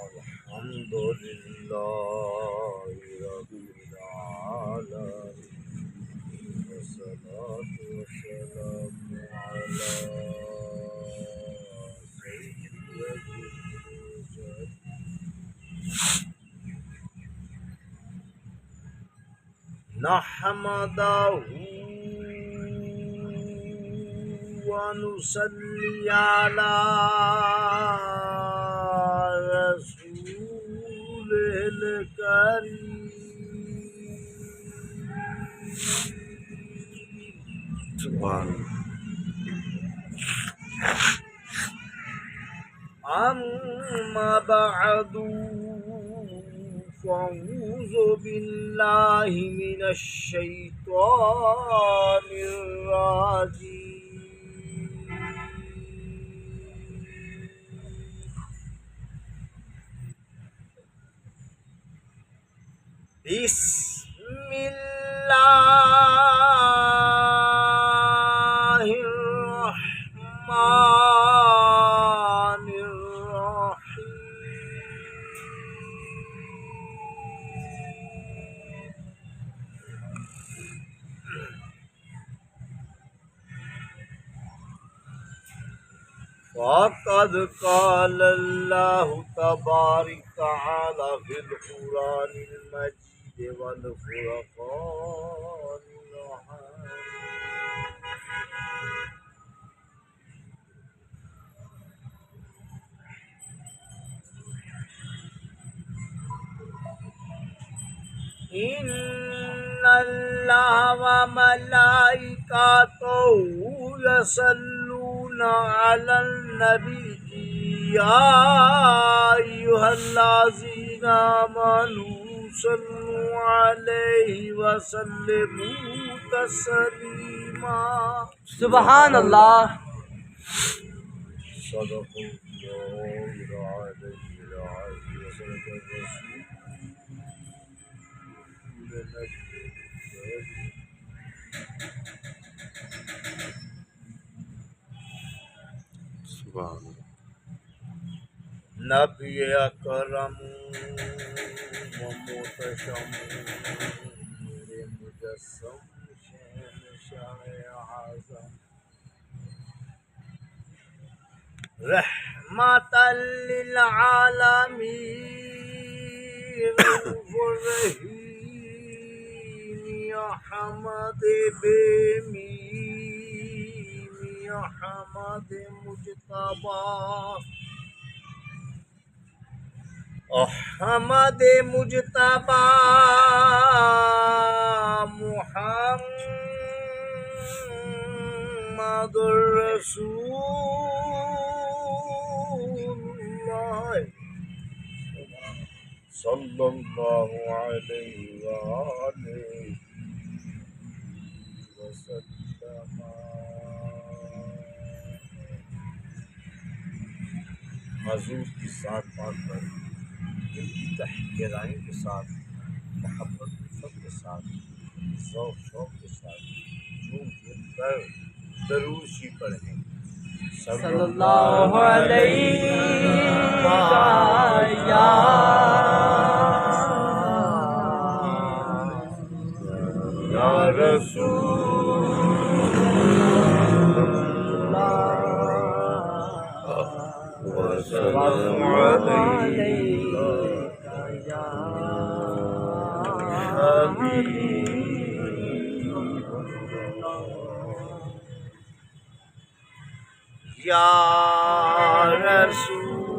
الحمد لله رب العالمين والصلاة والسلام على سيد الوجود نحمده ونصلي على رسوله الكريم سبحان أما بعد فأعوذ بالله من الشيطان الرجيم بسم الله الرحمن الرحيم وقد قال الله تبارك وتعالى في القرآن المجيد والفرقان الحميد إن الله وملائكته يصلون على النبي يا أيها الذين آمنوا صلوا عليه وسلموا تسليما سبحان اللہ. صدق الله العلي العظيم وصدق الرسول سبحان نبی اکرم و محتشم میرے مجسم شہنشاہ اعظم رحمت للعالمین رؤوف الرحیم یا حمد بے میم یا حمد مجتبی احمد مجتبی محمد رسول اللہ صلی اللہ علیہ وآلہ وسلم. حضور کی ساتھ بات پر دل کی گہرائی کے ساتھ محبت کے ساتھ ذوق شوق کے ساتھ جھوم جھوم کر ضرور سی پڑھیں صلی اللہ علیہ یا رسول وسلام علیک یا حبیب یا رسول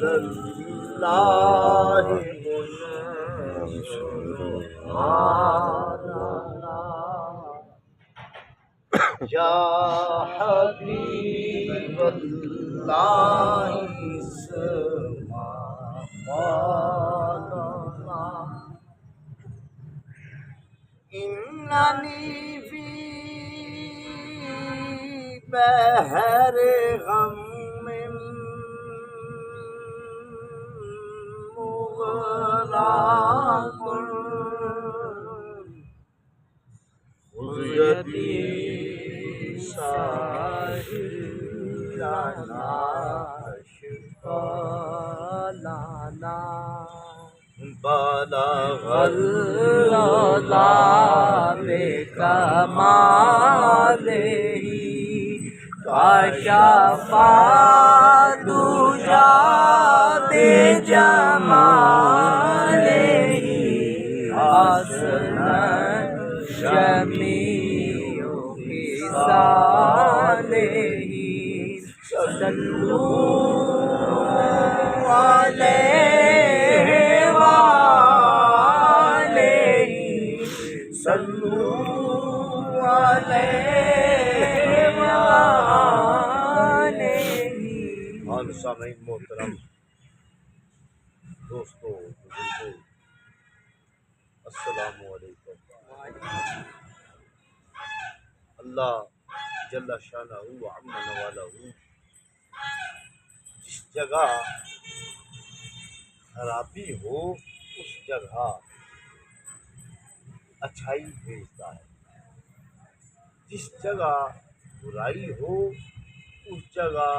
اللہ یا حبیب اللہ اسمع قولنا اننی فی بحر غم مغرق خذ یدی ساحل لانا لانا بالا اللہ بے کمال ہی کاشفا دوجا بے جمال ہی حسن جمیع خصال ہی صلو علیہ وآلہ صلو علیہ وآلہ۔ سامعین محترم، دوستو، بزرگو، السلام علیکم۔ اللہ جل شانہ و عم نوالہ جس جگہ خرابی ہو اس جگہ اچھائی بھیجتا ہے، جس جگہ برائی ہو اس جگہ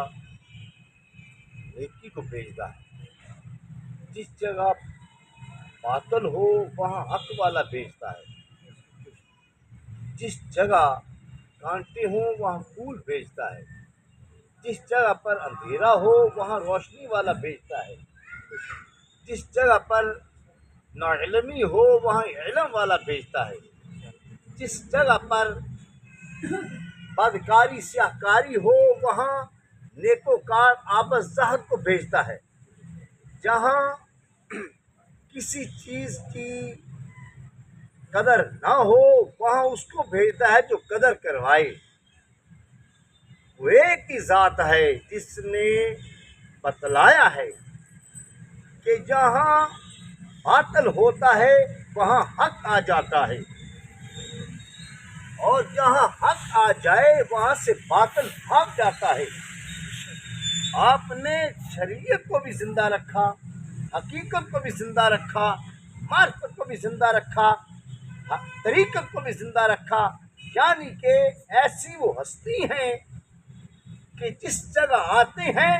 نیکی کو بھیجتا ہے، جس جگہ باطل ہو وہاں حق والا بھیجتا ہے، جس جگہ کانٹے ہوں وہاں پھول بھیجتا ہے، جس جگہ پر اندھیرا ہو وہاں روشنی والا بھیجتا ہے، جس جگہ پر ناعلمی ہو وہاں علم والا بھیجتا ہے، جس جگہ پر بدکاری سیاہکاری ہو وہاں نیکوکار آبد زہر کو بھیجتا ہے، جہاں کسی چیز کی قدر نہ ہو وہاں اس کو بھیجتا ہے جو قدر کروائے۔ وہ ایک ہی ذات ہے جس نے بتلایا ہے کہ جہاں باطل ہوتا ہے وہاں حق آ جاتا ہے، اور جہاں حق آ جائے وہاں سے باطل بھاگ جاتا ہے۔ آپ نے شریعت کو بھی زندہ رکھا، حقیقت کو بھی زندہ رکھا، معرفت کو بھی زندہ رکھا، طریقت کو بھی زندہ رکھا، یعنی کہ ایسی وہ ہستی ہیں کہ جس جگہ آتے ہیں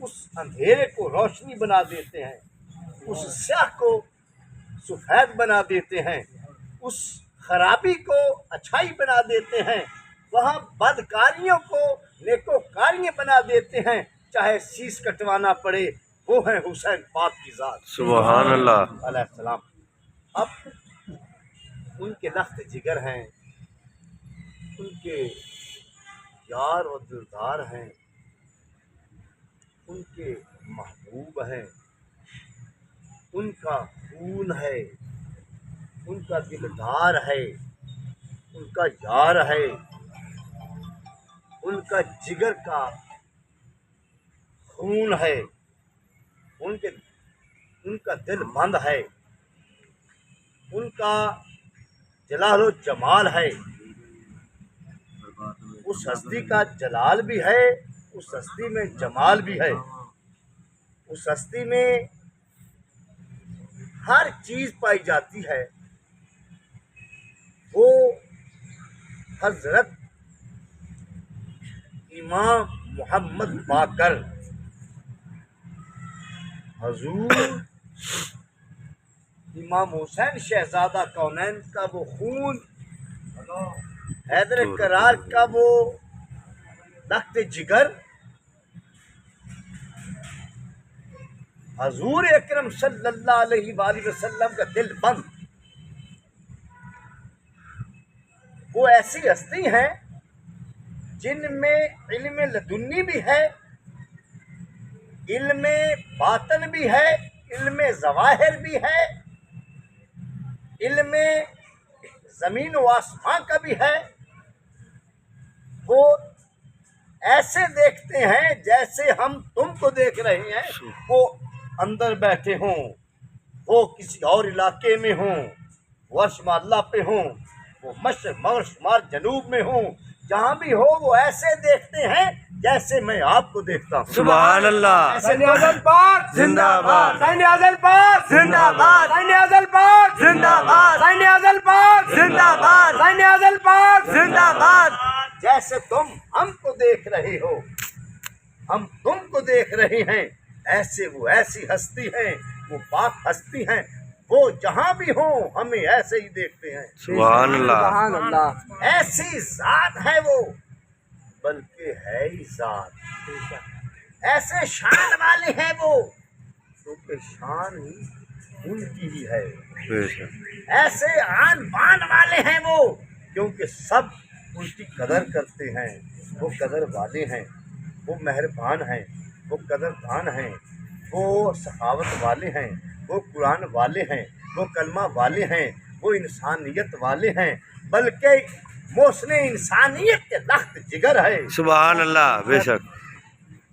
اس اندھیرے کو روشنی بنا دیتے ہیں، اس سیاہ کو سفید بنا دیتے ہیں، اس خرابی کو اچھائی بنا دیتے ہیں، وہاں بدکاریوں کو نیکوکاریاں بنا دیتے ہیں، چاہے سیس کٹوانا پڑے۔ وہ ہیں حسین پاک کی ذات سبحان اللہ علیہ السلام۔ اب ان کے لخت جگر ہیں، ان کے یار و دلدار ہیں، ان کے محبوب ہیں، ان کا خون ہے، ان کا دلدار ہے، ان کا یار ہے، ان کا جگر کا خون ہے، ان کا دل بند ہے، ان کا جلال و جمال ہے۔ اس ہستی کا جلال بھی ہے، اس ہستی میں جمال بھی ہے، اس ہستی میں ہر چیز پائی جاتی ہے۔ وہ حضرت امام محمد باقر حضور امام حسین شہزادہ کونین کا وہ خون، حیدر کرار کا وہ لخت جگر، حضور اکرم صلی اللہ علیہ وآلہ وسلم کا دل بند، وہ ایسی ہستی ہیں جن میں علم لدنی بھی ہے، علم باطن بھی ہے، علم ظواہر بھی ہے، علم زمین و آسمان کا بھی ہے۔ وہ ایسے دیکھتے ہیں جیسے ہم تم کو دیکھ رہے ہیں، وہ اندر بیٹھے ہوں، وہ کسی اور علاقے میں ہوں، وہ عرش معلیٰ پہ ہوں، وہ مشرق مغرب شمال جنوب میں ہوں، جہاں بھی ہو وہ ایسے دیکھتے ہیں جیسے میں آپ کو دیکھتا ہوں۔ سبحان اللہ سید اعظم پاک زندہ باد سید اعظم پاک زندہ باد سید اعظم پاک زندہ باد سید اعظم پاک زندہ باد سید اعظم پاک زندہ باد جیسے تم ہم کو دیکھ رہے ہو ہم تم کو دیکھ رہے ہیں، ایسے وہ ایسی ہستی ہیں، وہ پاک ہستی ہیں، وہ جہاں بھی ہوں ہمیں ایسے ہی دیکھتے ہیں۔ سبحان اللہ سبحان اللہ ایسی ذات ہے وہ، بلکہ ہے ہی ذات، ایسے شان والے ہیں وہ، کیونکہ شان ہی ان کی ہی ہے، بے شک ایسے آن بان والے ہیں وہ، کیونکہ سب ان کی قدر کرتے ہیں، وہ قدر والے ہیں، وہ مہربان ہیں، وہ قدردان ہیں، وہ سخاوت والے ہیں، وہ قرآن والے ہیں، وہ کلمہ والے ہیں، وہ انسانیت والے ہیں، بلکہ محسن انسانیت کے لخت جگر ہے۔ سبحان اللہ بے شک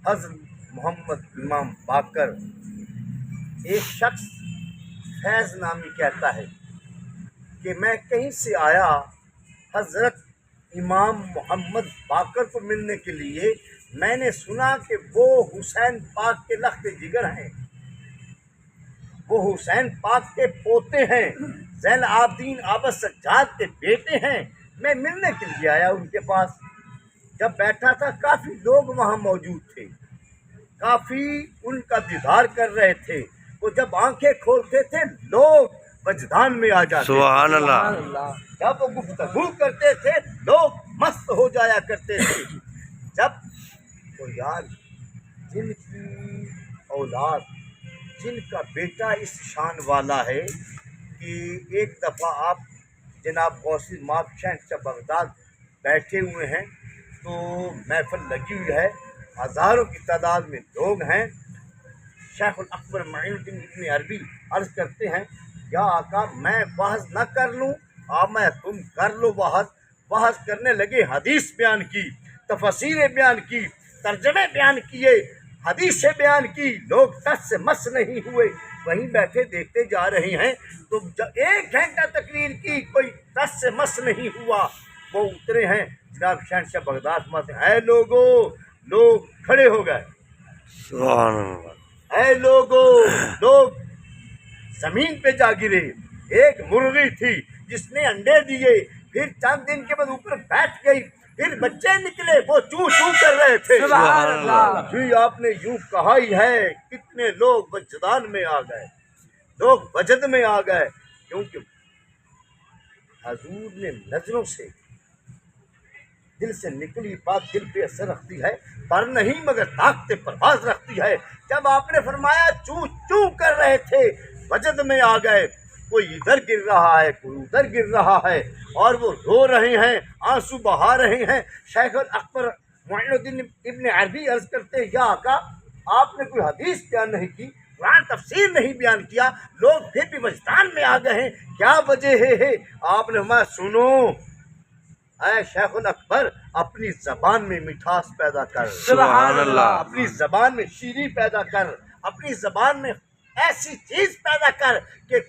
حضرت محمد امام باقر، ایک شخص فیض نامی کہتا ہے کہ میں کہیں سے آیا حضرت امام محمد باقر کو ملنے کے لیے، میں نے سنا کہ وہ حسین پاک کے لخت جگر ہیں، وہ حسین پاک کے پوتے ہیں، زین العابدین آبد سجاد کے بیٹے ہیں، میں ملنے کے لیے آیا ان کے پاس۔ جب بیٹھا تھا کافی لوگ وہاں موجود تھے، کافی ان کا دیدار کر رہے تھے، وہ جب آنکھیں کھولتے تھے لوگ وجدان میں آ جاتے تھے، سبحان سبحان اللہ اللہ جب وہ گفتگو کرتے تھے لوگ مست ہو جایا کرتے تھے۔ جب تو یار جن کی اولاد، جن کا بیٹا اس شان والا ہے کہ ایک دفعہ آپ جناب غوث مآب شہنشاہ بغداد بیٹھے ہوئے ہیں تو محفل لگی ہوئی ہے، ہزاروں کی تعداد میں لوگ ہیں، شیخ الاکبر معین الدین ابن عربی عرض کرتے ہیں یا آقا میں بحث نہ کر لوں، میں تم کر لو بحث کرنے لگے، حدیث بیان کی، تفسیر بیان کی، ترجمے بیان کیے، حدیثیں بیان کی، لوگ ٹس سے مس نہیں ہوئے، وہیں بیٹھے دیکھتے جا رہے ہیں تو ایک گھنٹہ تقریر کی، کوئی ٹس سے مس نہیں ہوا۔ وہ اترے ہیں جناب شہنشاہ بغداد فرماتے ہیں اے لوگو، لوگ کھڑے ہو گئے، سبحان اللہ اے لوگو، لوگ زمین پہ جا گرے۔ ایک مرغی تھی جس نے انڈے دیے، پھر چند دن کے بعد اوپر بیٹھ گئی، پھر بچے نکلے، وہ چوں چوں کر رہے تھے۔ سبحان اللہ جی آپ نے یوں کہا ہی ہے، کتنے لوگ وجدان میں آ گئے، لوگ وجد میں آ گئے، کیونکہ حضور نے نظروں سے دل سے نکلی بات دل پہ اثر رکھتی ہے، پر نہیں مگر طاقت پرواز رکھتی ہے۔ جب آپ نے فرمایا چوں چوں کر رہے تھے، وجد میں آ گئے، کوئی ادھر گر رہا ہے، کوئی ادھر گر رہا ہے، اور وہ رو رہے ہیں، آنسو بہا رہے ہیں۔ شیخ الاکبر معین الدین ابن عربی عرض کرتے ہیں یا آقا آپ نے کوئی حدیث بیان نہیں کی، قرآن تفسیر نہیں بیان کیا، لوگ پھر بھی وجدان میں آ گئے ہیں، کیا وجہ ہے؟ آپ نے فرمایا سنو اے شیخ الاکبر، اپنی زبان میں مٹھاس پیدا کر، سبحان اللہ اپنی زبان میں شیریں پیدا کر، اپنی زبان میں ایسی چیز پیدا کر کہ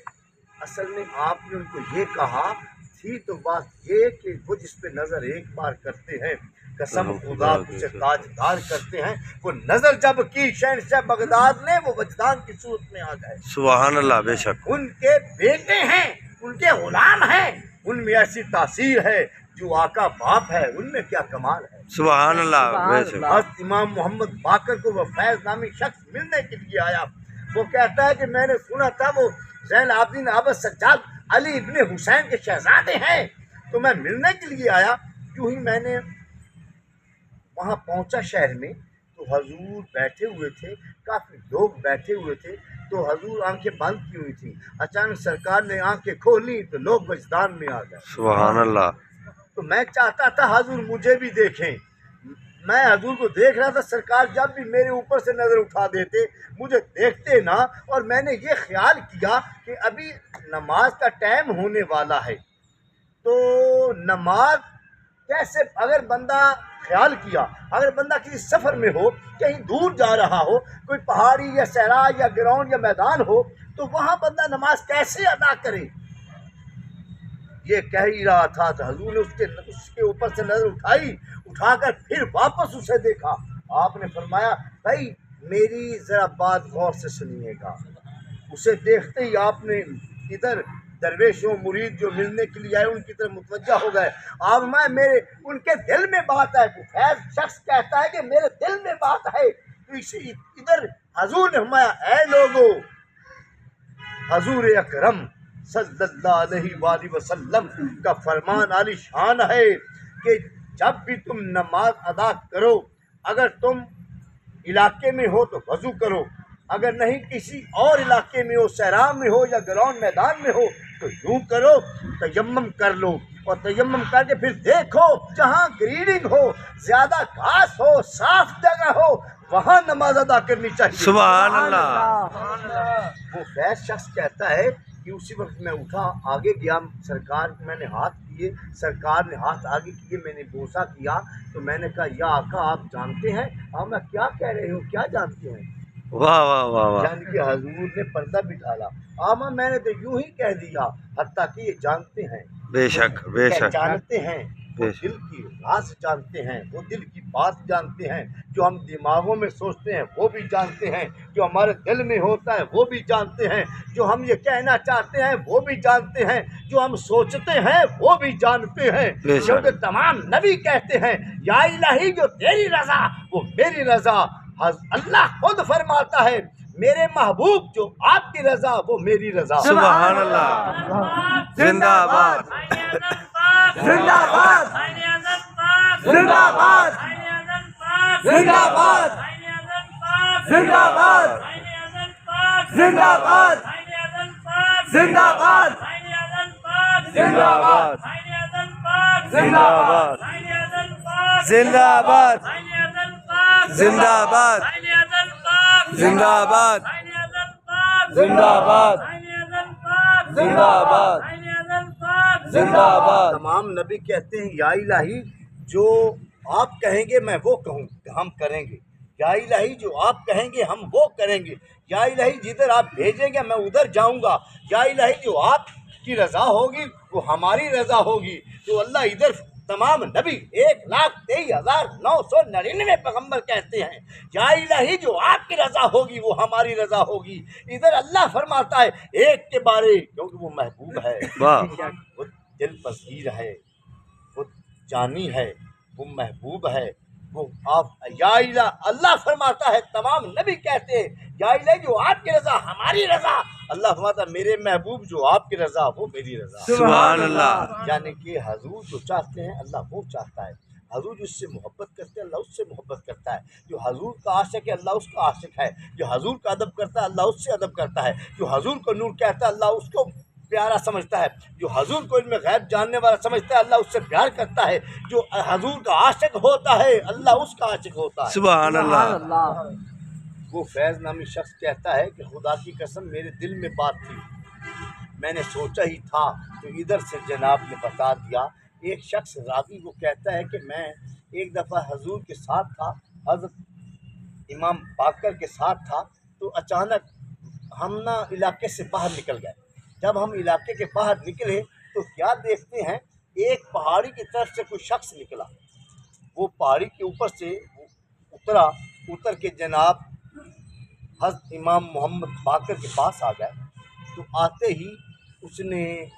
اصل میں آپ نے ان کو یہ کہا تھی تو بات یہ کہ وہ جس پہ نظر ایک بار کرتے ہیں قسم خدا کو سے تاجدار کرتے ہیں، وہ نظر جب کی شہنشاہ بغداد نے، وہ وجدان کی صورت میں آ گئے۔ سبحان اللہ بے شک ان کے بیٹے ہیں، ان کے غلام ہیں، ان میں ایسی تاثیر ہے، جو آقا باپ ہے ان میں کیا کمال ہے۔ سبحان اللہ بے شک حضرت امام محمد باقر کو وہ فیض نامی شخص ملنے کے لیے آیا، وہ کہتا ہے کہ میں نے سنا تھا وہ زین العابدین آبد سجاد علی ابن حسین کے شہزادے ہیں، تو میں ملنے کے لیے آیا۔ یوں ہی میں نے وہاں پہنچا شہر میں تو حضور بیٹھے ہوئے تھے، کافی لوگ بیٹھے ہوئے تھے، تو حضور آنکھیں بند کی ہوئی تھی، اچانک سرکار نے آنکھیں کھولی تو لوگ وجدان میں آ گئے۔ سبحان اللہ تو میں چاہتا تھا حضور مجھے بھی دیکھیں، میں حضور کو دیکھ رہا تھا، سرکار جب بھی میرے اوپر سے نظر اٹھا دیتے مجھے دیکھتے نہ، اور میں نے یہ خیال کیا کہ ابھی نماز کا ٹائم ہونے والا ہے، تو نماز کیسے، اگر بندہ خیال کیا اگر بندہ کسی سفر میں ہو، کہیں دور جا رہا ہو، کوئی پہاڑی یا صحرا یا گراؤنڈ یا میدان ہو، تو وہاں بندہ نماز کیسے ادا کرے؟ یہ کہہ ہی رہا تھا تو حضور نے اس کے اوپر سے نظر اٹھا کر پھر واپس اسے دیکھا۔ آپ نے فرمایا بھائی میری ذرا بات غور سے سنیے گا۔ اسے دیکھتے ہی آپ نے ادھر दरवेशों मुरीद जो मिलने के लिए आए उनकी तरफ मुतवज्जा हो गए। आप मैं मेरे उनके दिल में बात है। फैज शख्स कहता है कि मेरे दिल में बात है। तो इसी इधर हजूर ने फरमाया, ऐ लोगो, हजूर अकरम सल्लल्लाहु अलैहि वसल्लम का फरमान आली शान है कि जब भी तुम नमाज अदा करो, अगर तुम इलाके में हो तो वजू करो, अगर नहीं किसी और इलाके में हो, सहराम में हो या ग्राउंड मैदान में हो, तो यूं करो, तयम्मम कर लो और तयम्मम करके फिर देखो जहाँ ग्रीनिंग हो, ज्यादा घास हो, साफ जगह हो, वहाँ नमाज अदा करनी चाहिए। सुभान अल्लाह। वो फैज शख्स कहता है कि उसी वक्त मैं उठा, आगे गया, सरकार मैंने हाथ किए, सरकार ने हाथ आगे किए, मैंने बोसा किया, तो मैंने कहा, या आका आप जानते हैं? हाँ, मैं क्या कह रही हूँ, क्या जानते हैं? वाह वाह वाह वाह। यानी कि हजूर ने पर्दा बिठाला। आमा मैंने तो यूं ही कह दिया, हत्ता कि ये जानते हैं, बेशक बेशक। जानते हैं, वो दिल की राज जानते हैं, वो दिल की बात जानते हैं, जो हम दिमागों में सोचते हैं वो भी जानते हैं, जो हमारे दिल में होता है वो भी जानते हैं, जो हम ये कहना चाहते हैं वो भी जानते हैं, जो हम सोचते हैं वो भी जानते हैं। क्योंकि तमाम नबी कहते हैं, या इलाही जो तेरी रजा वो मेरी रजा। अल्लाह खुद फरमाता है, मेरे महबूब जो आपकी रजा वो मेरी रजा। सुभान अल्लाह। जिंदाबाद जिंदाबाद जिंदाबाद जिंदाबाद जिंदाबाद जिंदाबाद जिंदाबाद जिंदाबाद जिंदाबाद जिंदाबाद जिंदाबाद जिंदाबाद जिंदाबाद जिंदाबाद जिंदाबाद। तमाम नबी कहते हैं, या इलाही जो आप कहेंगे मैं वो कहूँ, हम करेंगे। या इलाही जो आप कहेंगे हम वो करेंगे। या इलाही जिधर आप भेजेंगे मैं उधर जाऊंगा। या इलाही जो आपकी रजा होगी वो हमारी रजा होगी। तो अल्लाह इधर तमाम नबी 1,23,999 पैगंबर कहते हैं, या इलाही जो आपकी रजा होगी वो हमारी रजा होगी। इधर अल्लाह फरमाता है एक के बारे, क्योंकि वो महबूब है, वो दिल पसीर है, वो जानी है, वो महबूब है, वो आप या इलाही। अल्लाह फरमाता है, तमाम नबी कहते हैं, या इलाही जो आपकी रजा हमारी रजा। अल्लाह फरमाता मेरे महबूब जो आपकी रजा वो मेरी रजा। सुभान अल्लाह। यानी कि हजूर जो चाहते हैं अल्लाह वो चाहता है, हजूर जिससे मोहब्बत करते हैं अल्लाह उससे मोहब्बत करता है, जो हजूर का आशिक है अल्लाह उसका आशिक है, जो हजूर का अदब करता है अल्लाह उससे अदब करता है, जो हजूर को नूर कहता है अल्लाह उसको प्यारा समझता है, जो हजूर को इल्म गैब जानने वाला समझता है अल्लाह उससे प्यार करता है, जो हजूर का आशिक होता है अल्लाह उसका आशिक होता है। सुभान अल्लाह। वो फैज़ नामी शख्स कहता है कि खुदा की कसम मेरे दिल में बात थी, मैंने सोचा ही था, तो इधर से जनाब ने बता दिया। एक शख्स रावी वो कहता है कि मैं एक दफ़ा हजूर के साथ था, हज़रत इमाम बाकर के साथ था, तो अचानक हम ना इलाके से बाहर निकल गए। जब हम इलाके के बाहर निकले तो क्या देखते हैं, एक पहाड़ी की तरफ से कोई शख्स निकला। वो पहाड़ी के ऊपर से उतर के जनाब हज़रत इमाम मोहम्मद बाकर के पास आ गए। तो आते ही उसने,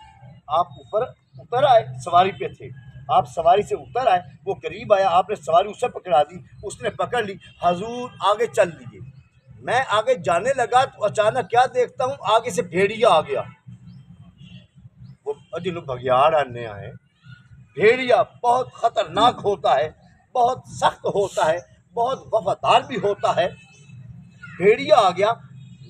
आप ऊपर उतर आए, सवारी पे थे, आप सवारी से उतर आए, वो करीब आया, आपने सवारी उससे पकड़ा दी, उसने पकड़ ली, हजूर आगे चल लिए। मैं आगे जाने लगा तो अचानक क्या देखता हूँ, आगे से भेड़िया आ गया। वो अजिलो भगियाड़ आने आए। भेड़िया बहुत ख़तरनाक होता है, बहुत सख्त होता है, बहुत वफादार भी होता है। भेड़िया आ गया,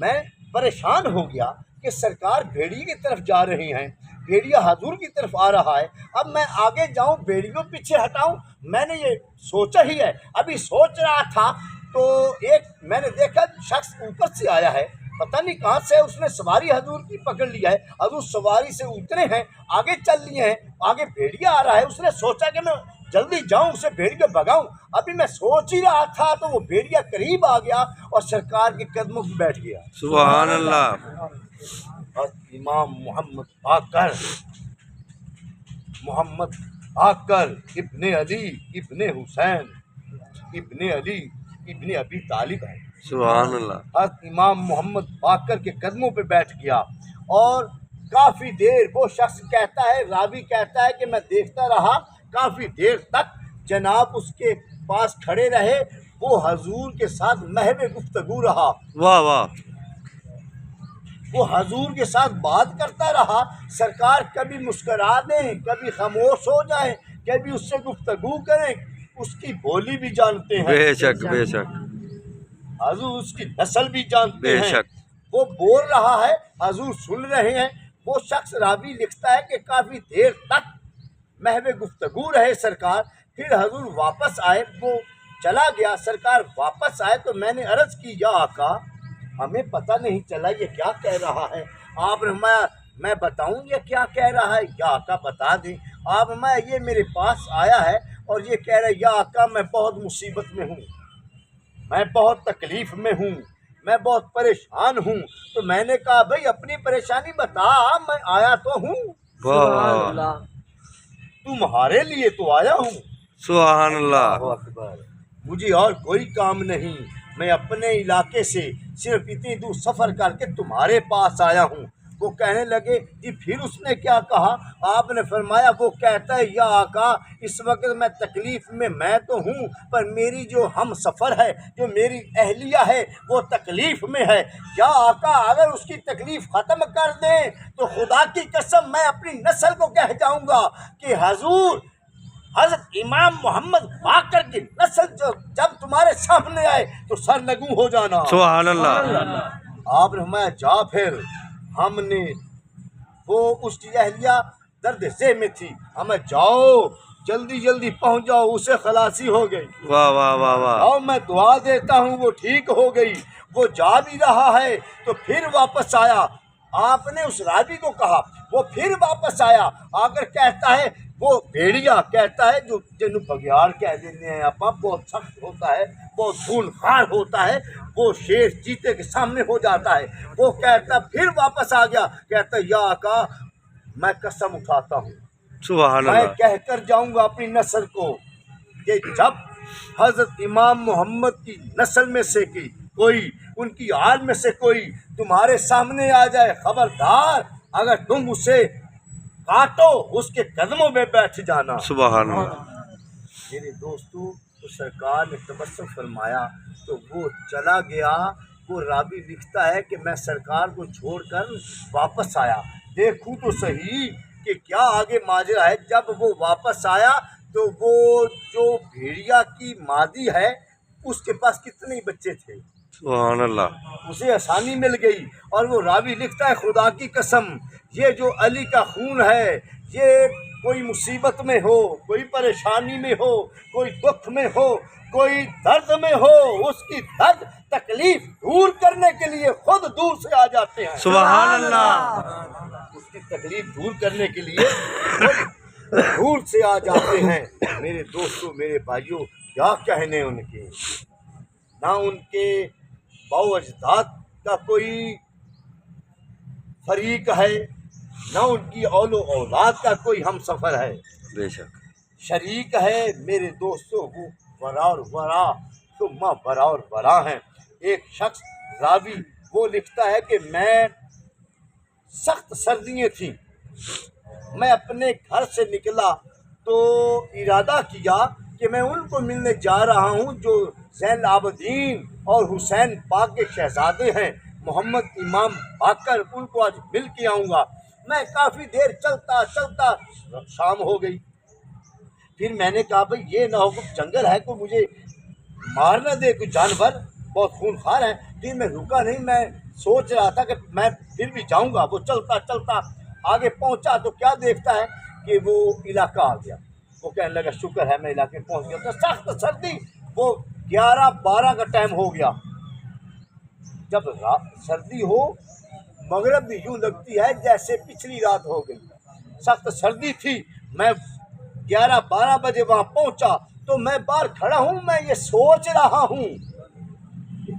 मैं परेशान हो गया कि सरकार भेड़िए की तरफ जा रही हैं, भेड़िया हजूर की तरफ आ रहा है, अब मैं आगे जाऊं भेड़ियों पीछे हटाऊं, मैंने ये सोचा ही है। अभी सोच रहा था तो एक मैंने देखा शख्स ऊपर से आया है, पता नहीं कहाँ से, उसने सवारी हजूर की पकड़ लिया है, हजूर सवारी से उतरे हैं, आगे चल लिए हैं, आगे भेड़िया आ रहा है, उसने सोचा कि मैं जल्दी जाऊं, उसे भेड़िया भगाऊं। अभी मैं सोच ही रहा था तो वो भेड़िया करीब आ गया और सरकार के कदमों पर बैठ गया। सुभान अल्लाह। और इमाम मोहम्मद बाकर इब्ने अली इब्ने हुसैन इब्ने अली इब्ने अबी तालिब है। सुभान अल्लाह। इमाम मोहम्मद बाकर के कदमों पे बैठ गया और काफी देर वो शख्स कहता है, रावी कहता है कि मैं देखता रहा काफी देर तक जनाब उसके पास खड़े रहे, वो हजूर के साथ महव गुफ्तगू रहा, वाह वाह, वो हजूर के साथ बात करता रहा। सरकार कभी मुस्करा दें, कभी खामोश हो जाएं, कभी उससे गुफ्तगू करें, उसकी बोली भी जानते हैं, बेशक बेशक हजूर उसकी नस्ल भी जानते हैं। बेशक। वो बोल रहा है, हजूर सुन रहे हैं। वो शख्स रावी लिखता है कि काफ़ी देर तक महवे गुफ्तगू रहे सरकार, फिर हजूर वापस आए, वो चला गया, सरकार वापस आए तो मैंने अर्ज़ की, या आका हमें पता नहीं चला ये क्या कह रहा है। आपने मैं बताऊं ये क्या कह रहा है, या आका बता दें। आप ये मेरे पास आया है और ये कह रहा है, या आका मैं बहुत मुसीबत में हूँ, मैं बहुत तकलीफ़ में हूँ, मैं बहुत परेशान हूँ। तो मैंने कहा भाई अपनी परेशानी बता, मैं आया तो हूँ, वाह, तुम्हारे लिए तो आया हूँ। सुभान अल्लाह, अल्लाहु अकबर। मुझे और कोई काम नहीं, मैं अपने इलाके से सिर्फ इतनी दूर सफ़र करके तुम्हारे पास आया हूँ। वो कहने लगे कि फिर उसने क्या कहा? आपने फरमाया, वो कहता है, या आका इस वक्त मैं तकलीफ़ में मैं तो हूँ, पर मेरी जो हम सफ़र है, जो मेरी अहलिया है, वो तकलीफ़ में है। या आका अगर उसकी तकलीफ़ ख़त्म कर दें तो खुदा की कसम मैं अपनी नस्ल को कह जाऊँगा कि हजूर हज़रत इमाम मोहम्मद बाकर की नस्ल जो जब तुम्हारे सामने आए तो सरनगू हो जाना। सुभान अल्लाह। आपने फरमाया, जा फिर। हमने वो उसकी अहलिया दर्द ज़े में थी, हमें जाओ जल्दी जल्दी पहुंच जाओ, उसे खलासी हो गई। वाह वाह वाह वाह, आओ मैं दुआ देता हूँ, वो ठीक हो गई। वो जा भी रहा है तो फिर वापस आया, आपने उस रावी को कहा, वो फिर वापस आया, आकर कहता है, वो भेड़िया कहता है जो जिन्हों बघियाड़ कह देते हैं आप, बहुत सख्त होता है, बहुत खूनखार होता है, वो शेर चीते के सामने हो जाता है। वो कहता फिर वापस आ गया, कहता या आका मैं कसम उठाता हूँ, सुभान मैं अल्लाह, कहकर जाऊंगा अपनी नस्ल को कि जब हजरत इमाम मोहम्मद की नस्ल में से की कोई, उनकी आल में से कोई तुम्हारे सामने आ जाए, खबरदार अगर तुम उसे काटो उसके कदमों में बैठ जाना। सुभान अल्लाह, मेरे दोस्तों, तो सरकार ने तबस्सुम फरमाया तो वो चला गया। वो रावी लिखता है कि मैं सरकार को छोड़कर वापस आया, देखूं तो सही कि क्या आगे माजरा है। जब वो वापस आया तो वो जो भेड़िया की मादी है उसके पास कितने बच्चे थे, सुभान अल्लाह, उसे आसानी मिल गई। और वो रावी लिखता है, खुदा की कसम ये जो अली का खून है, ये कोई मुसीबत में हो, कोई परेशानी में हो, कोई दुख में हो, कोई दर्द में हो, उसकी दर्द तकलीफ दूर करने के लिए खुद दूर से आ जाते हैं। सुभान अल्लाह, उसकी तकलीफ दूर करने के लिए खुद दूर से आ जाते हैं। मेरे दोस्तों, मेरे भाइयों, क्या कहने उनके, ना उनके बाउ अजदाद का कोई फरीक है, ना उनकी औलो औलाद का कोई हम सफ़र है, बेशक शरीक है। मेरे दोस्तों, वो वरा और वरा सुम्मा वरा और वरा हैं। एक शख्स रावी वो लिखता है कि मैं सख्त सर्दियाँ थीं, मैं अपने घर से निकला तो इरादा किया कि मैं उनको मिलने जा रहा हूँ जो ज़ैन आबदीन और हुसैन पाक के शहजादे हैं, मोहम्मद इमाम बाकर, उनको आज मिल के आऊँगा। मैं काफ़ी देर चलता चलता शाम हो गई। फिर मैंने कहा भाई ये ना हो कुछ जंगल है, कोई मुझे मार न दे, कोई जानवर बहुत खूनखार है। फिर मैं रुका नहीं, मैं सोच रहा था कि मैं फिर भी जाऊंगा। वो चलता चलता आगे पहुंचा तो क्या देखता है कि वो इलाका आ गया। वो कहने लगा शुक्र है मैं इलाके पहुंच गया। तो सख्त सर्दी, वो 11-12 का टाइम हो गया। जब सर्दी हो, मगरब भी यूँ लगती है जैसे पिछली रात हो गई, सख्त सर्दी थी। मैं 11-12 बजे वहाँ पहुँचा तो मैं बाहर खड़ा हूँ, मैं ये सोच रहा हूँ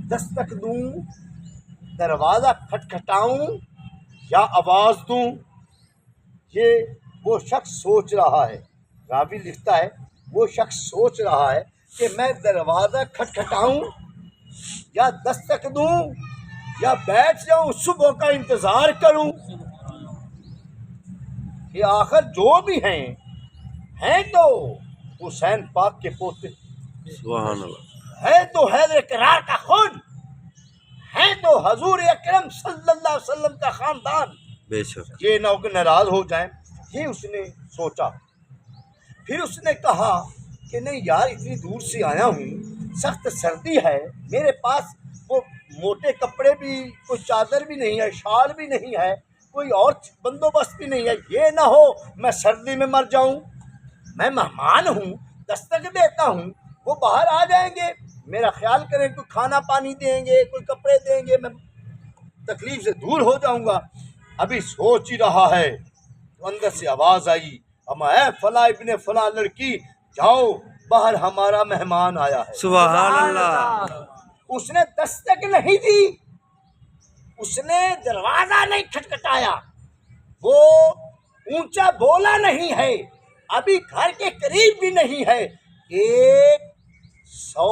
दस्तक दूँ, दरवाज़ा खटखटाऊँ या आवाज़ दूँ। ये वो शख्स सोच रहा है, रावी लिखता है, वो शख्स सोच रहा है कि मैं दरवाज़ा खटखटाऊँ या दस्तक दूँ या बैठ जाऊँ, सुबह का इंतज़ार करूँ। کہ آخر جو بھی ہیں تو حسین پاک کے پوتے، سبحان اللہ ہے تو حیدر کرار کا خون، ہے تو حضور اکرم صلی اللہ علیہ وسلم کا خاندان، بے شک یہ نہ ہو کہ ناراض ہو جائیں۔ یہ اس نے سوچا۔ پھر اس نے کہا کہ نہیں یار، اتنی دور سے آیا ہوں، سخت سردی ہے، میرے پاس وہ موٹے کپڑے بھی، کوئی چادر بھی نہیں ہے، شال بھی نہیں ہے، کوئی اور بندوبست بھی نہیں ہے، یہ نہ ہو میں سردی میں مر جاؤں۔ میں مہمان ہوں، دستک دیتا ہوں، وہ باہر آ جائیں گے، میرا خیال کریں، کوئی کھانا پانی دیں گے، کوئی کپڑے دیں گے، میں تکلیف سے دور ہو جاؤں گا۔ ابھی سوچ ہی رہا ہے تو اندر سے آواز آئی، اما اے فلاں ابن فلاں لڑکی، جاؤ باہر ہمارا مہمان آیا ہے۔ سبحان اللہ اس نے دستک نہیں دی، اس نے دروازہ نہیں کھٹکھٹایا، وہ اونچا بولا نہیں ہے، ابھی گھر کے قریب بھی نہیں ہے، 100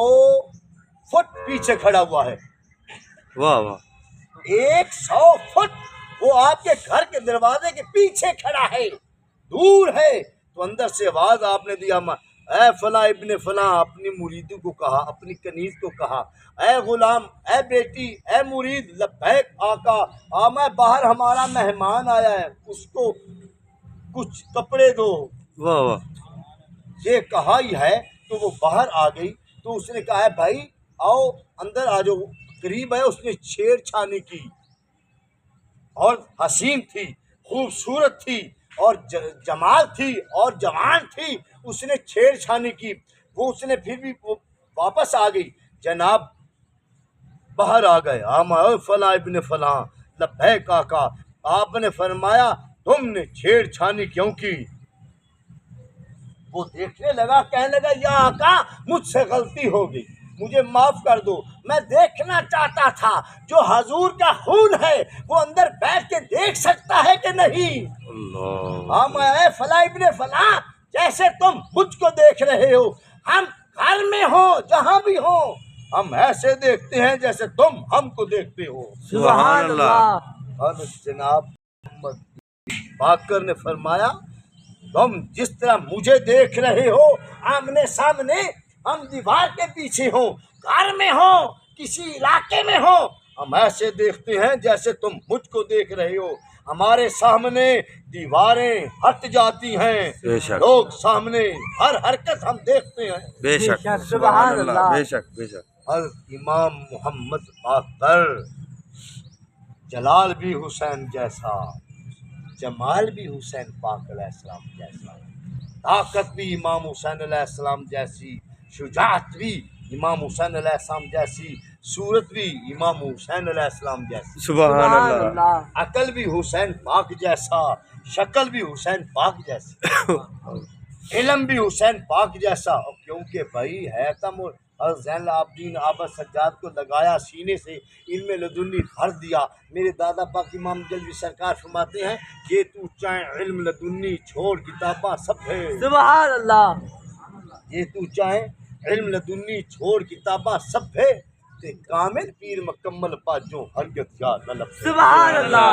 فٹ پیچھے کھڑا ہوا ہے، واہ واہ 100 فٹ وہ آپ کے گھر کے دروازے کے پیچھے کھڑا ہے، دور ہے۔ تو اندر سے آواز آپ نے دیا، اے فلاں ابن فلاں، اپنی مریدوں کو کہا، اپنی کنیز کو کہا، اے غلام، اے بیٹی، اے مرید، لبیک آقا، میں باہر ہمارا مہمان آیا ہے، اس کو کچھ کپڑے دو۔ واہ واہ یہ کہا ہی ہے تو وہ باہر آ گئی۔ تو اس نے کہا ہے بھائی آؤ اندر آ جاؤ، قریب ہے۔ اس نے چھیڑ چھانی کی، اور حسین تھی، خوبصورت تھی، اور جمال تھی، اور جوان تھی، اس نے چھیڑ چھانی کی۔ وہ اس نے پھر بھی واپس آ گئی، جناب باہر آ گئے، آما فلاں ابن فلاں لبیک آقا، آپ نے فرمایا تم نے چھیڑ چھانی کیوں کی؟ وہ دیکھنے لگا، کہنے لگا یا آقا مجھ سے غلطی ہو گئی، مجھے معاف کر دو، میں دیکھنا چاہتا تھا جو حضور کا خون ہے وہ اندر بیٹھ کے دیکھ سکتا ہے کہ نہیں۔ اللہ ہم اے فلاں ابن فلاں، جیسے تم مجھ کو دیکھ رہے ہو، ہم گھر میں ہو جہاں بھی ہو، ہم ایسے دیکھتے ہیں جیسے تم ہم کو دیکھتے ہو۔ سبحان اللہ اور جناب محمد باقر نے فرمایا تم جس طرح مجھے دیکھ رہے ہو آمنے سامنے، ہم دیوار کے پیچھے ہوں، گھر میں ہو، کسی علاقے میں ہو، ہم ایسے دیکھتے ہیں جیسے تم مجھ کو دیکھ رہے ہو۔ ہمارے سامنے دیواریں ہٹ جاتی ہیں، بے شک لوگ سامنے ہر حرکت ہم دیکھتے ہیں۔ بے شک سبحان اللہ بے شک بے شک حضرت امام محمد باقر، جلال بھی حسین جیسا، جمال بھی حسین پاک علیہ السلام جیسا، طاقت بھی امام حسین علیہ السلام جیسی، شجاعت بھی امام حسین علیہ السلام جیسی، صورت بھی امام حسین علیہ السلام جیسی، سبحان اللہ عقل بھی حسین پاک جیسا، شکل بھی حسین پاک جیسی، علم بھی حسین پاک جیسا۔ کیونکہ بھائی ہے تم اور زین العابدین آبد سجاد کو لگایا سینے سے، علم لدنی بھر دیا۔ میرے دادا پاک امام جلوی سرکار فرماتے ہیں یہ تو چاہے علم لدنی چھوڑ کتاباں سب ہے، سبحان اللہ یہ تو چاہے علم لدنی چھوڑ کتاباں سب ہے، تے کامل پیر مکمل پاجوں ہرگز یاد نہ لب۔ سبحان اللہ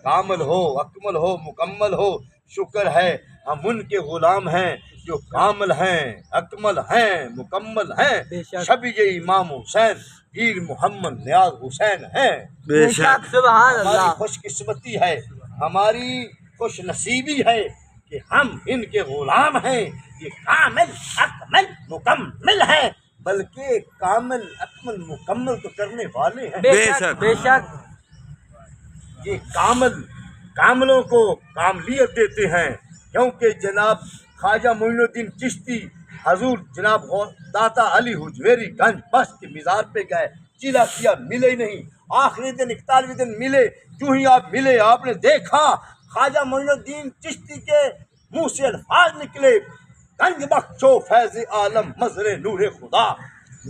کامل ہو، اکمل ہو، مکمل ہو، شکر ہے ہم ان کے غلام ہیں جو کامل ہیں، اکمل ہیں، مکمل ہیں، بے شک۔ شبیہ امام حسین پیر محمد نیاز حسین ہیں۔ بے شک سبحان ہماری اللہ خوش قسمتی ہے، ہماری خوش نصیبی ہے کہ ہم ان کے غلام ہیں۔ یہ کامل اکمل مکمل ہیں، بلکہ کامل اکمل مکمل تو کرنے والے ہیں۔ بے شک بے شک یہ کاملوں کو کاملیت دیتے ہیں، کیونکہ جناب خواجہ معین الدین چشتی حضور جناب داتا علی حجویری گنج بخش کے مزار پہ گئے، چلا کیا ملے ہی نہیں، آخری دن 41ویں دن ملے، جو ہی آپ ملے آپ نے دیکھا خواجہ معین الدین چشتی کے منہ سے الفاظ نکلے، گنج بخشو فیض عالم مظہر نور خدا،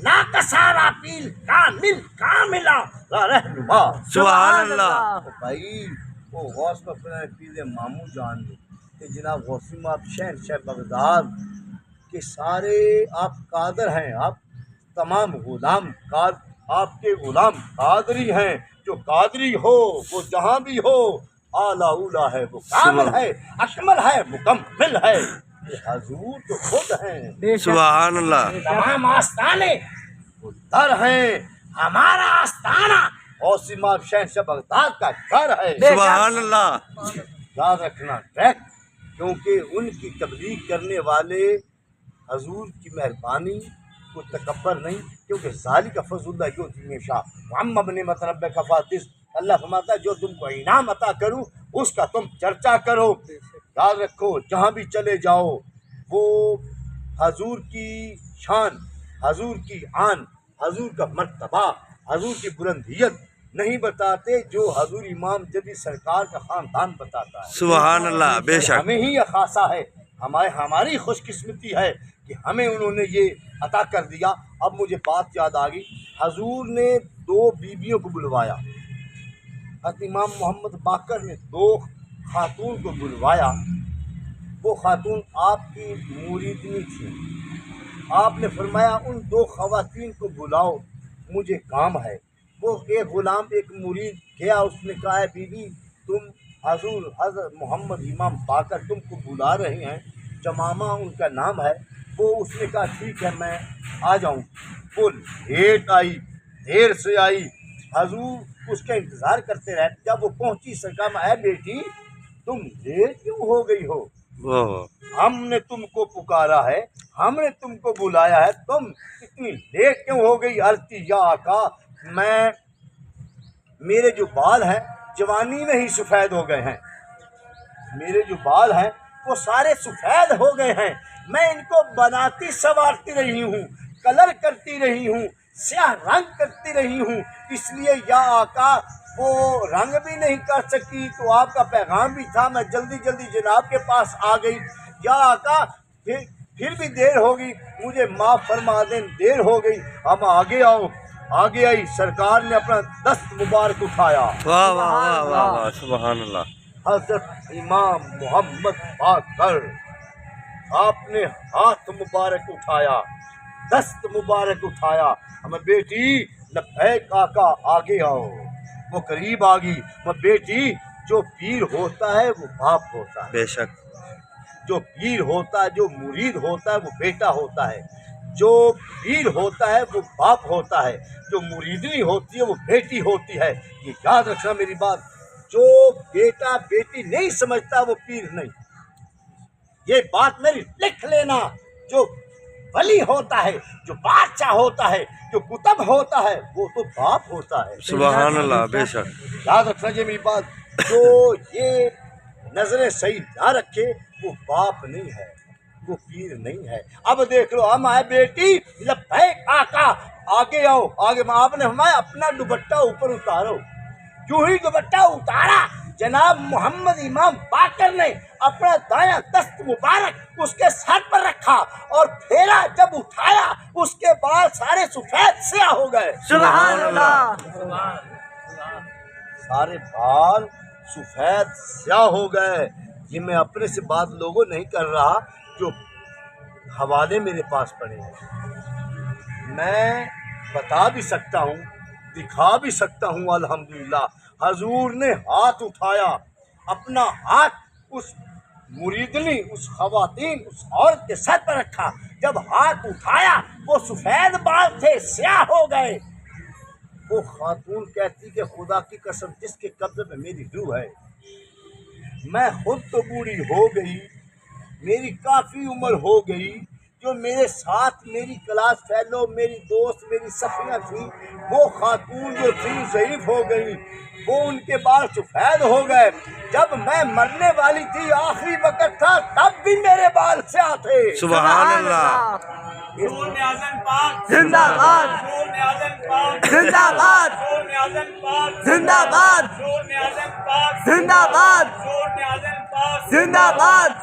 ناکسارا پیل کامل کاملہ را رہنما۔ سبحان اللہ تو بھائی وہ غوث کو اپنے پیر ماموں جان لے کہ جناب غوثی آپ شہنشاہ بغداد کے سارے آپ قادر ہیں، آپ تمام غلام آپ کے غلام قادری ہیں، جو قادری ہو وہ جہاں بھی ہو आला उला है, वो कामिल है, अकमल है, मुकम्मिल है। ये हजूर तो खुद हैं। सुभान अल्लाह। तमाम आस्ताने वो दर हैं, हमारा आस्ताना गौस इमाम शहंशाह बगदाद का घर है। सुभान अल्लाह। याद रखना ट्रैक, क्योंकि उनकी तबलीग करने वाले हजूर की मेहरबानी को तकब्बर नहीं, क्योंकि ज़ालिक का फज़ुल्लाह युअतीहि शाह अम्मा बने मतलब का फातिस। अल्लाह फरमाता है जो तुमको इनाम अता करूँ उसका तुम चर्चा करो। याद रखो जहाँ भी चले जाओ वो हजूर की शान, हजूर की आन, हजूर का मर्तबा, हजूर की बुलंदियत नहीं बताते जो हजूर इमाम जदी सरकार का ख़ानदान बताता है। सुभान अल्लाह। बेशक हमें ही यह खासा है, हमारी खुशकिस्मती है कि हमें उन्होंने ये अता कर दिया। अब मुझे बात याद आ गई, हजूर ने 2 बीवियों को बुलवाया। हज़रत इमाम मोहम्मद बाकर ने 2 खातून को बुलवाया। वो खातून आपकी मुरीदनी थी। आपने फरमाया उन 2 ख़वातीन को बुलाओ, मुझे काम है। वो एक ग़ुलाम एक मुरीद गया, उसने कहा है बीबी तुम हजूर हज़रत मोहम्मद इमाम बाकर तुमको बुला रहे हैं, जमामा उनका नाम है। वो उसने कहा ठीक है मैं आ जाऊँ। वो लेट आई, देर से आई, हजूर उसका इंतज़ार करते रहे। जब वो पहुँची सरकार में, है बेटी तुम लेट क्यों हो गई हो? हमने तुमको पुकारा है, हमने तुमको बुलाया है, तुम इतनी लेट क्यों हो गई? अर्ती या आका मैं, मेरे जो बाल हैं जवानी में ही सफ़ेद हो गए हैं, मेरे जो बाल हैं वो सारे सफ़ेद हो गए हैं। मैं इनको बनाती संवारती रही हूँ, कलर करती रही हूँ, स्याह रंग करती रही हूँ, इसलिए या आका वो रंग भी नहीं कर सकी। तो आपका पैगाम भी था, मैं जल्दी जल्दी जनाब के पास आ गई। या आका फिर भी देर होगी, मुझे माफ़ फरमा दें, देर हो गई, हम आगे आओ। आगे आई, सरकार ने अपना दस्त मुबारक उठाया। वाह वाह वाह वाह वाह। सुभान अल्लाह। हज़रत इमाम मोहम्मद बाकर, आपने हाथ मुबारक उठाया, दस्त मुबारक उठाया, हमें बेटी लब्बैक आका आगे आओ। वो करीब आ गई। वो बेटी जो पीर होता है वो बाप होता है, बेशक जो पीर होता है, जो मुरीद होता है वो बेटा होता है, जो पीर होता है वो बाप होता है, जो मुरीदनी होती है वो बेटी होती है। ये याद रखना मेरी बात, जो बेटा बेटी नहीं समझता वो पीर नहीं। ये बात मेरी लिख लेना। जो वली होता है, जो बादशाह होता है, जो कुतुब होता है, वो तो बाप होता है। सुभान अल्लाह। बेशक याद रखना ये मेरी बात, जो ये नजरें सही ना रखे वो बाप नहीं है, वो पीर नहीं है। अब देख लो हम आए, बेटी लब्बैक आका आगे आओ, आगे। आपने हमारे अपना दुपट्टा ऊपर उतारो। यूं ही दुपट्टा उतारा, जनाब मोहम्मद इमाम बाकर ने अपना दायां दस्त मुबारक उसके सर पर रखा और फेरा, जब उठाया उसके बाल सारे सफेद स्याह हो गए। सुभान अल्लाह। सारे बाल सफेद स्याह हो गए। ये मैं अपने से बात लोगों नहीं कर रहा, जो हवाले मेरे पास पड़े हैं मैं बता भी सकता हूँ, दिखा भी सकता हूँ। अल्हम्दुलिल्लाह हजूर ने हाथ उठाया, अपना हाथ उस मुरीदनी, उस खवातीन, उस औरत के सर पर रखा। जब हाथ उठाया वो सफ़ेद बाल थे, स्याह हो गए। वो खातून कहती कि खुदा की कसम जिसके कब्ज़े में मेरी रूह है, मैं खुद तो बूढ़ी हो गई, मेरी काफ़ी उम्र हो गई, जो मेरे साथ मेरी क्लास फेलो, मेरी दोस्त, मेरी सखियाँ थी, वो खातून जो थी ज़ईफ़ हो गई, वो उनके बाल सफ़ेद हो गए। जब मैं मरने वाली थी, आखिरी वक्त था, तब भी मेरे बाल स्याह थे। सुभान अल्लाह। जिंदाबाद जिंदाबाद जिंदाबाद जिंदाबाद जिंदाबाद जिंदाबाद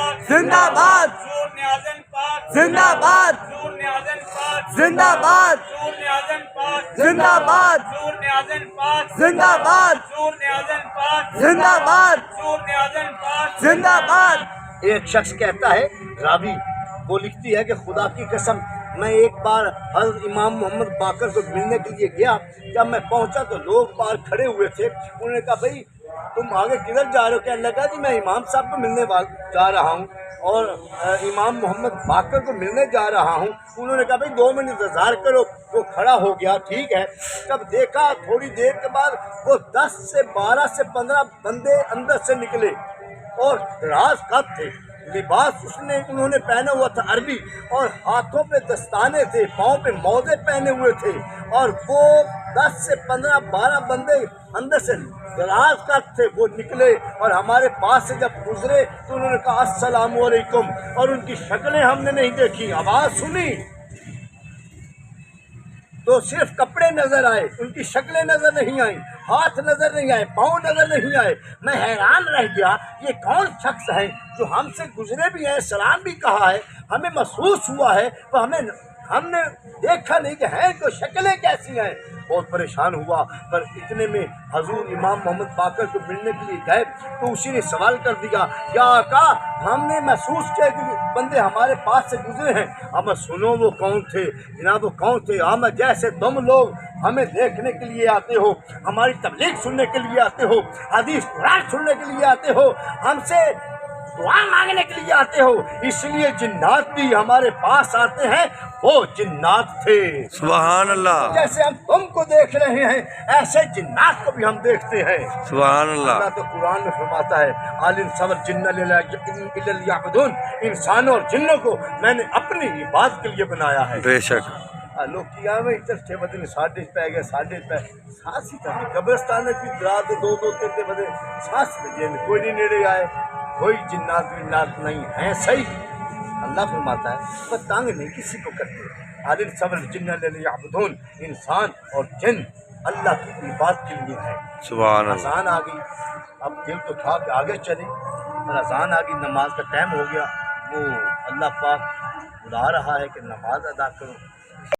जिंदाबाद जिंदाबाद जिंदाबाद जिंदाबाद जिंदाबाद जिंदाबाद जिंदाबाद। एक शख्स कहता है, रावी वो लिखती है कि खुदा की कसम मैं एक बार हज़रत इमाम मोहम्मद बाकर को मिलने के लिए गया। जब मैं पहुंचा तो लोग बाहर खड़े हुए थे। उन्होंने कहा भाई तुम आगे किधर जा रहे हो? कहने लगा जी मैं इमाम साहब को मिलने जा रहा हूँ और इमाम मोहम्मद बाकर को मिलने जा रहा हूँ। उन्होंने कहा भाई 2 मिनट इंतज़ार करो। वो खड़ा हो गया, ठीक है। तब देखा थोड़ी देर के बाद वो 10 से 12 से 15 बंदे अंदर से निकले और राज कब थे, लिबास उन्होंने पहना हुआ था अरबी, और हाथों पे दस्ताने थे, पाँव पे मोजे पहने हुए थे, और वो 10 से 15 12 बंदे अंदर से दराज का थे। वो निकले और हमारे पास से जब गुजरे तो उन्होंने कहा अस्सलामु अलैकुम, और उनकी शक्लें हमने नहीं देखी, आवाज़ सुनी तो सिर्फ कपड़े नजर आए, उनकी शक्लें नजर नहीं आई, हाथ नजर नहीं आए, पाँव नजर नहीं आए। मैं हैरान रह गया, ये कौन शख्स है जो हमसे गुजरे भी हैं, सलाम भी कहा है, हमें महसूस हुआ है, तो हमने देखा नहीं कि हैं तो शक्लें कैसी हैं। बहुत परेशान हुआ, पर इतने में हजूर इमाम मोहम्मद बाकर को मिलने के लिए गए तो उसी ने सवाल कर दिया, या आका हमने महसूस किया कि बंदे हमारे पास से गुजरे हैं। अब सुनो वो कौन थे जनाब, वो कौन थे? हम जैसे तुम लोग हमें देखने के लिए आते हो, हमारी तबलीग सुनने के लिए आते हो, हदीस कुरान सुनने के लिए आते हो, हमसे दुआ मांगने के लिए आते हो, इसलिए जिन्नात भी हमारे पास आते हैं। वो जिन्नात थे, सुभान अल्लाह। जैसे हम तुमको देख रहे हैं ऐसे जिन्नात को भी हम देखते हैं। सुभान अल्लाह। अल्लाह तो कुरान में फरमाता है, आलिन सबर जिन्नलियाबुदून, इंसानों और जिन्नों को मैंने अपनी इबादत के लिए बनाया है। बेशक लोग किया में इधर 6 बजे 8:30 पे गए, 8:30 पे सांस ही था कब्रिस्तान में भी रात 2-3 बजे सांस बजे कोई नहीं नेड़े आए, कोई जिन्नात विन्नात नहीं है। सही अल्लाह फरमाता है पर तंग नहीं किसी को करते। आलिन सबर जिन्नलियाबुदून, इंसान और जिन अल्लाह की इबादत के लिए है। सुभान अल्लाह। अजान आ गई, अब दिल तो था कि आगे चले, पर अजान आ गई, नमाज का टाइम हो गया। वो अल्लाह पाक बुला रहा है कि नमाज अदा करो।